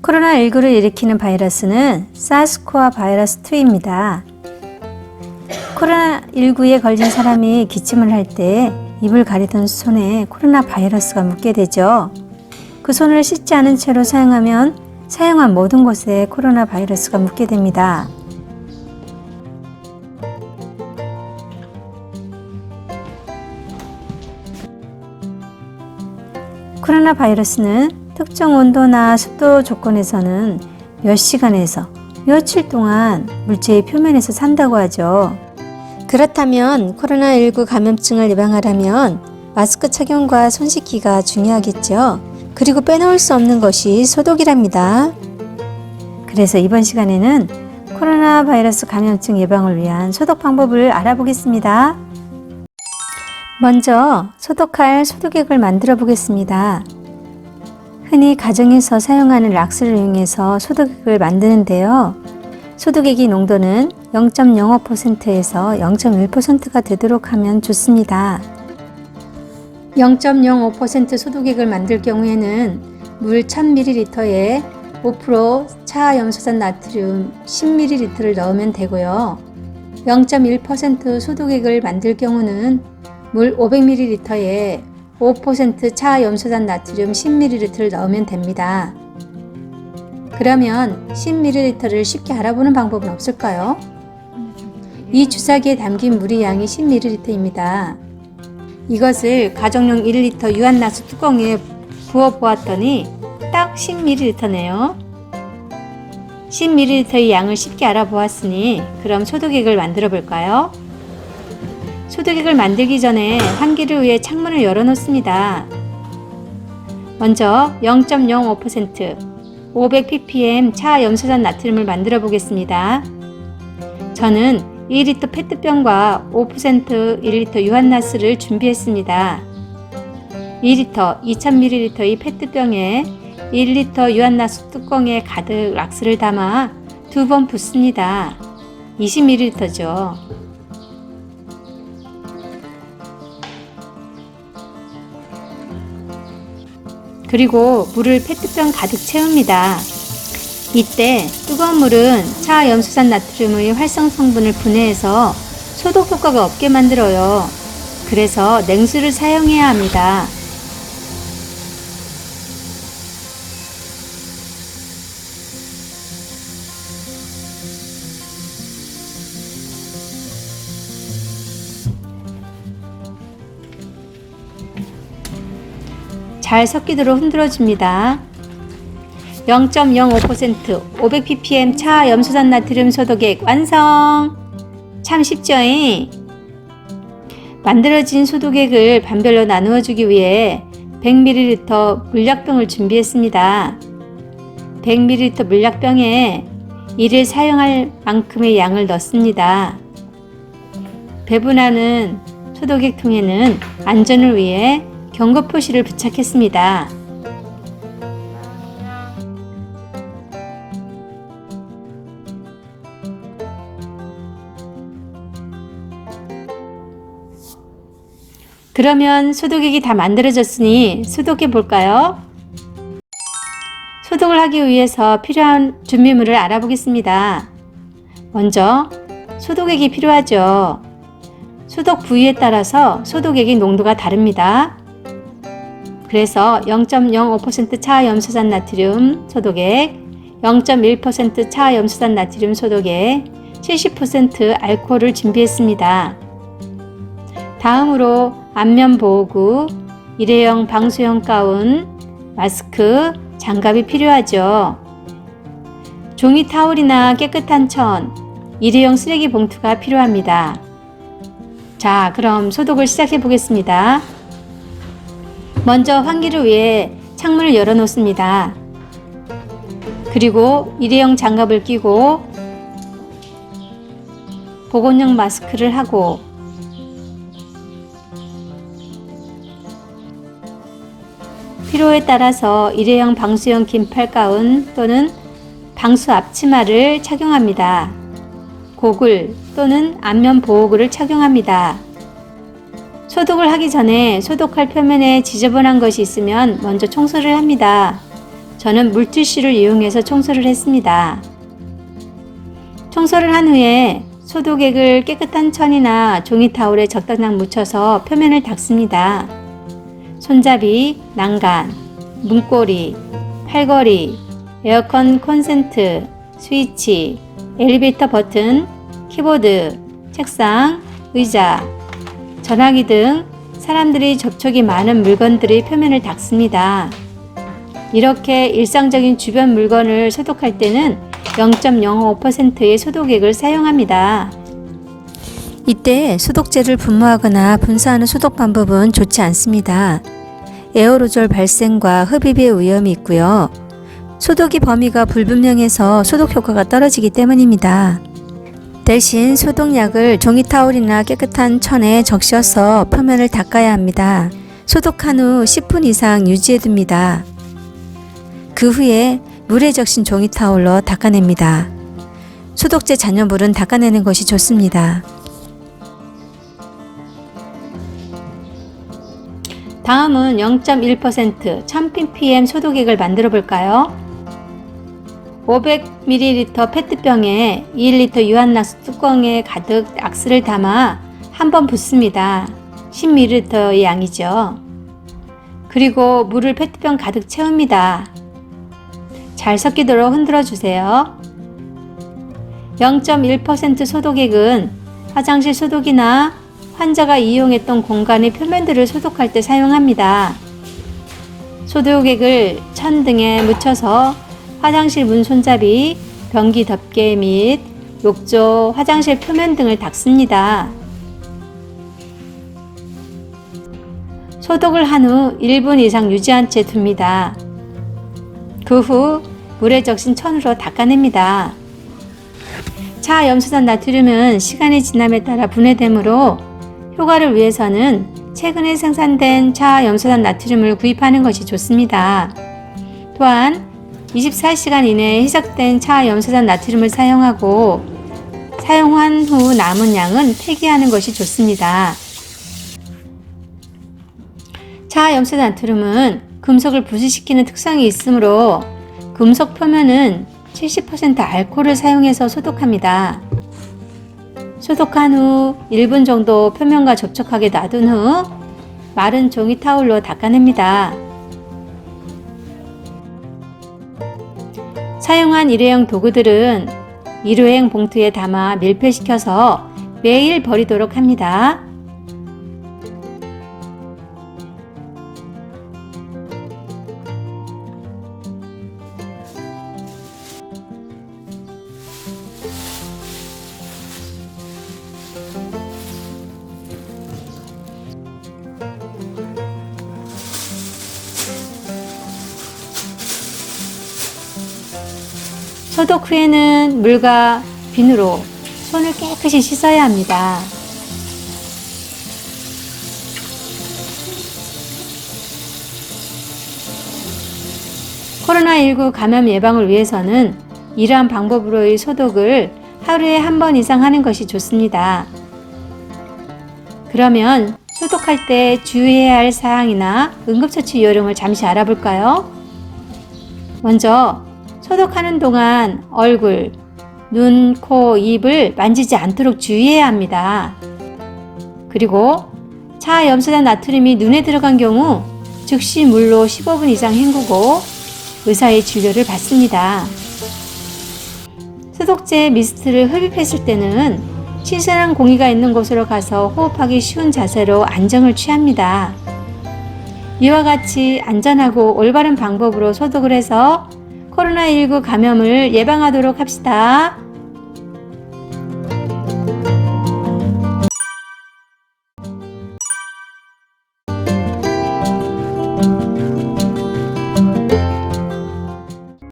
코로나19를 일으키는 바이러스는 사스코아 바이러스 2입니다. 코로나19에 걸린 사람이 기침을 할 때 입을 가리던 손에 코로나 바이러스가 묻게 되죠. 그 손을 씻지 않은 채로 사용하면 사용한 모든 곳에 코로나 바이러스가 묻게 됩니다. 코로나 바이러스는 특정 온도나 습도 조건에서는 몇 시간에서 며칠 동안 물체의 표면에서 산다고 하죠. 그렇다면 코로나19 감염증을 예방하려면 마스크 착용과 손 씻기가 중요하겠죠. 그리고 빼놓을 수 없는 것이 소독이랍니다. 그래서 이번 시간에는 코로나 바이러스 감염증 예방을 위한 소독 방법을 알아보겠습니다. 먼저 소독할 소독액을 만들어 보겠습니다. 흔히 가정에서 사용하는 락스를 이용해서 소독액을 만드는데요. 소독액의 농도는 0.05%에서 0.1%가 되도록 하면 좋습니다. 0.05% 소독액을 만들 경우에는 물 1000ml에 5% 차염소산 나트륨 10ml를 넣으면 되고요. 0.1% 소독액을 만들 경우는 물 500ml에 5% 차염소산 나트륨 10ml를 넣으면 됩니다. 그러면 10ml를 쉽게 알아보는 방법은 없을까요? 이 주사기에 담긴 물의 양이 10ml입니다. 이것을 가정용 1리터 유한나스 뚜껑에 부어 보았더니 딱 10ml네요. 10ml의 양을 쉽게 알아보았으니 그럼 소독액을 만들어 볼까요? 소독액을 만들기 전에 환기를 위해 창문을 열어 놓습니다. 먼저 0.05% 500ppm 차염소산 나트륨을 만들어 보겠습니다. 저는 2리터 페트병과 5% 1리터 유한나스를 준비했습니다. 2리터 2000ml의 페트병에 1리터 유한나스 뚜껑에 가득 락스를 담아 2번 붓습니다. 20ml죠. 그리고 물을 페트병 가득 채웁니다. 이때 뜨거운 물은 차염소산 나트륨의 활성 성분을 분해해서 소독 효과가 없게 만들어요. 그래서 냉수를 사용해야 합니다. 잘 섞이도록 흔들어줍니다. 0.05% 500ppm 차염소산 나트륨 소독액 완성! 참 쉽죠? 만들어진 소독액을 반별로 나누어 주기 위해 100ml 물약병을 준비했습니다. 100ml 물약병에 이를 사용할 만큼의 양을 넣습니다. 배분하는 소독액 통에는 안전을 위해 경고 표시를 부착했습니다. 그러면 소독액이 다 만들어졌으니 소독해 볼까요? 소독을 하기 위해서 필요한 준비물을 알아보겠습니다. 먼저 소독액이 필요하죠. 소독 부위에 따라서 소독액의 농도가 다릅니다. 그래서 0.05% 차염소산 나트륨 소독액, 0.1% 차염소산 나트륨 소독액, 70% 알코올을 준비했습니다. 다음으로 안면 보호구, 일회용 방수용 가운, 마스크, 장갑이 필요하죠. 종이 타올이나 깨끗한 천, 일회용 쓰레기 봉투가 필요합니다. 자, 그럼 소독을 시작해 보겠습니다. 먼저 환기를 위해 창문을 열어 놓습니다. 그리고 일회용 장갑을 끼고 보건용 마스크를 하고 필요에 따라서 일회용 방수용 긴팔 가운 또는 방수 앞치마를 착용합니다. 고글 또는 안면 보호구를 착용합니다. 소독을 하기 전에 소독할 표면에 지저분한 것이 있으면 먼저 청소를 합니다. 저는 물티슈를 이용해서 청소를 했습니다. 청소를 한 후에 소독액을 깨끗한 천이나 종이 타올에 적당량 묻혀서 표면을 닦습니다. 손잡이, 난간, 문고리, 팔걸이, 에어컨 콘센트, 스위치, 엘리베이터 버튼, 키보드, 책상, 의자, 전화기 등 사람들이 접촉이 많은 물건들의 표면을 닦습니다. 이렇게 일상적인 주변 물건을 소독할 때는 0.05%의 소독액을 사용합니다. 이때 소독제를 분무하거나 분사하는 소독 방법은 좋지 않습니다. 에어로졸 발생과 흡입의 위험이 있고요. 소독의 범위가 불분명해서 소독 효과가 떨어지기 때문입니다. 대신 소독약을 종이 타올이나 깨끗한 천에 적셔서 표면을 닦아야 합니다. 소독한 후 10분 이상 유지해둡니다. 그 후에 물에 적신 종이 타올로 닦아냅니다. 소독제 잔여물은 닦아내는 것이 좋습니다. 다음은 0.1% 1000ppm 소독액을 만들어 볼까요? 500ml 페트병에 2L 유한락스 뚜껑에 가득 악스를 담아 한 번 붓습니다. 10ml의 양이죠. 그리고 물을 페트병 가득 채웁니다. 잘 섞이도록 흔들어 주세요. 0.1% 소독액은 화장실 소독이나 환자가 이용했던 공간의 표면들을 소독할 때 사용합니다. 소독액을 천 등에 묻혀서 화장실 문 손잡이, 변기 덮개 및 욕조, 화장실 표면 등을 닦습니다. 소독을 한 후 1분 이상 유지한 채 둡니다. 그 후 물에 적신 천으로 닦아냅니다. 차 염소산 나트륨은 시간이 지남에 따라 분해되므로 효과를 위해서는 최근에 생산된 차 염소산 나트륨을 구입하는 것이 좋습니다. 또한 24시간 이내에 희석된 차 염소산 나트륨을 사용하고 사용한 후 남은 양은 폐기하는 것이 좋습니다. 차 염소산 나트륨은 금속을 부식시키는 특성이 있으므로 금속 표면은 70% 알코올을 사용해서 소독합니다. 소독한 후 1분 정도 표면과 접촉하게 놔둔 후 마른 종이 타올로 닦아냅니다. 사용한 일회용 도구들은 일회용 봉투에 담아 밀폐시켜서 매일 버리도록 합니다. 소독 후에는 물과 비누로 손을 깨끗이 씻어야 합니다. 코로나19 감염 예방을 위해서는 이러한 방법으로의 소독을 하루에 한 번 이상 하는 것이 좋습니다. 그러면 소독할 때 주의해야 할 사항이나 응급처치 요령을 잠시 알아볼까요? 먼저 소독하는 동안 얼굴, 눈, 코, 입을 만지지 않도록 주의해야 합니다. 그리고 차 염소산 나트륨이 눈에 들어간 경우 즉시 물로 15분 이상 헹구고 의사의 진료를 받습니다. 소독제 미스트를 흡입했을 때는 신선한 공기가 있는 곳으로 가서 호흡하기 쉬운 자세로 안정을 취합니다. 이와 같이 안전하고 올바른 방법으로 소독을 해서 코로나19 감염을 예방하도록 합시다.